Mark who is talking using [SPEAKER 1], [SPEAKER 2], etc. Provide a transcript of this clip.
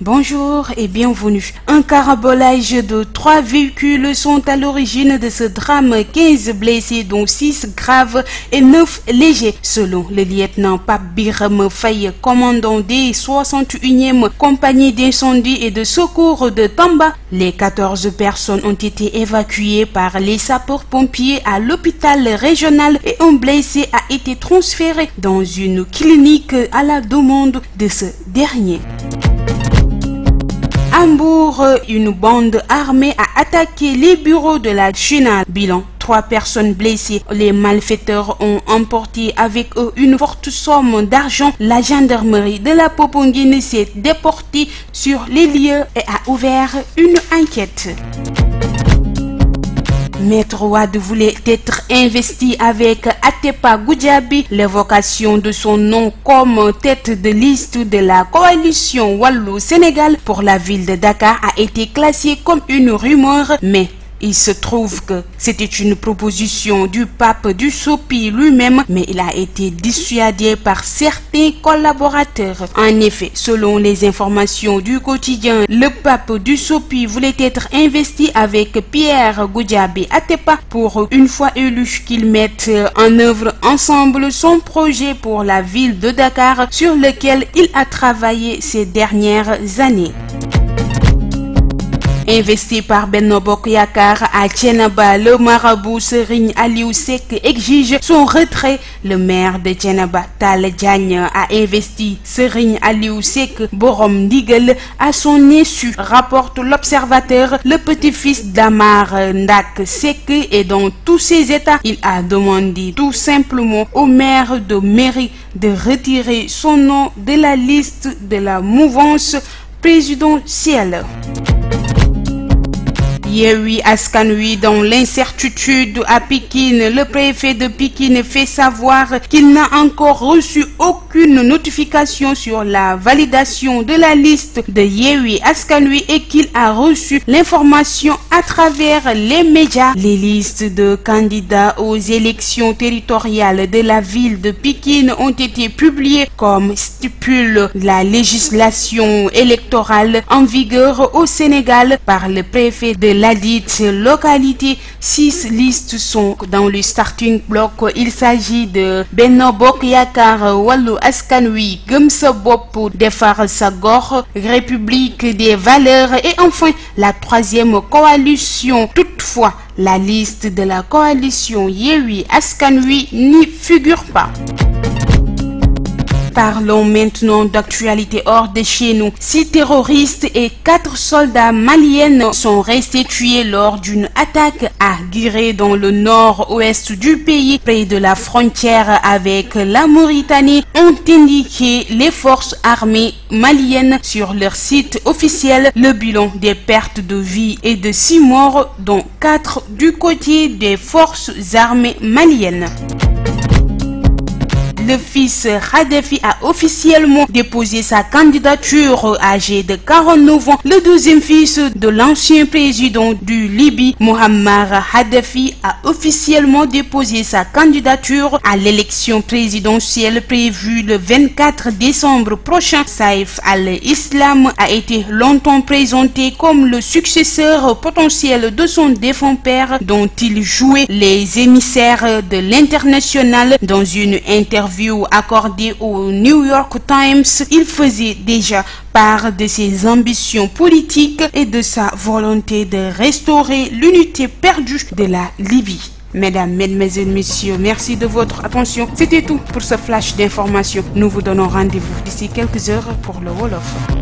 [SPEAKER 1] Bonjour et bienvenue. Un carabolage de 3 véhicules sont à l'origine de ce drame. 15 blessés dont 6 graves et 9 légers. Selon le lieutenant Pape Biram Faye, commandant des 61e compagnie d'incendie et de secours de Tamba, les 14 personnes ont été évacuées par les sapeurs-pompiers à l'hôpital régional et un blessé a été transféré dans une clinique à la demande de ce dernier. À Mbour, une bande armée a attaqué les bureaux de la China. Bilan, 3 personnes blessées. Les malfaiteurs ont emporté avec eux une forte somme d'argent. La gendarmerie de la Popenguine s'est déportée sur les lieux et a ouvert une enquête. Maître Wade voulait être investi avec Atepa Goudiaby. L'évocation de son nom comme tête de liste de la coalition Wallo-Sénégal pour la ville de Dakar a été classée comme une rumeur, mais il se trouve que c'était une proposition du pape du Sopi lui-même, mais il a été dissuadé par certains collaborateurs. En effet, selon les informations du quotidien, le pape du Sopi voulait être investi avec Pierre Goudiaby Atepa pour une fois élu qu'ils mettent en œuvre ensemble son projet pour la ville de Dakar sur lequel il a travaillé ces dernières années. Investi par Benno Bokk Yakaar à Thiénaba, le marabout Serigne Aliou Seck exige son retrait. Le maire de Thiénaba, Talla Diagne, a investi Serigne Aliou Seck borom ndigal à son insu, rapporte l'Observateur. Le petit-fils d'Amar Ndak Seck est dans tous ses états. Il a demandé tout simplement au maire de mairie de retirer son nom de la liste de la mouvance présidentielle. Yewwi Askan Wi dans l'incertitude à Pikine, le préfet de Pikine fait savoir qu'il n'a encore reçu aucune notification sur la validation de la liste de Yewwi Askan Wi et qu'il a reçu l'information à travers les médias. Les listes de candidats aux élections territoriales de la ville de Pikine ont été publiées comme stipule la législation électorale en vigueur au Sénégal par le préfet de la dite localité. 6 listes sont dans le starting block. Il s'agit de Benno Bokk Yakaar, Wallu Askan Wi, Gëm Sa Bopp, Defar Sa Gox, République des valeurs et enfin la 3e coalition. Toutefois, la liste de la coalition Yewwi Askan Wi n'y figure pas. Parlons maintenant d'actualité hors de chez nous. 6 terroristes et 4 soldats maliens sont restés tués lors d'une attaque à Guiré dans le nord-ouest du pays, près de la frontière avec la Mauritanie, ont indiqué les forces armées maliennes sur leur site officiel. Le bilan des pertes de vie est de 6 morts, dont 4 du côté des forces armées maliennes. Le fils Kadhafi a officiellement déposé sa candidature âgé de 49 ans. Le deuxième fils de l'ancien président du Libye, Muammar Kadhafi, a officiellement déposé sa candidature à l'élection présidentielle prévue le 24 décembre prochain. Saïf al-Islam a été longtemps présenté comme le successeur potentiel de son défunt père, dont il jouait les émissaires de l'international. Dans une interview accordée au New York Times, il faisait déjà part de ses ambitions politiques et de sa volonté de restaurer l'unité perdue de la Libye. Mesdames, Mesdemoiselles, Messieurs, merci de votre attention. C'était tout pour ce flash d'information. Nous vous donnons rendez-vous d'ici quelques heures pour le Wolof.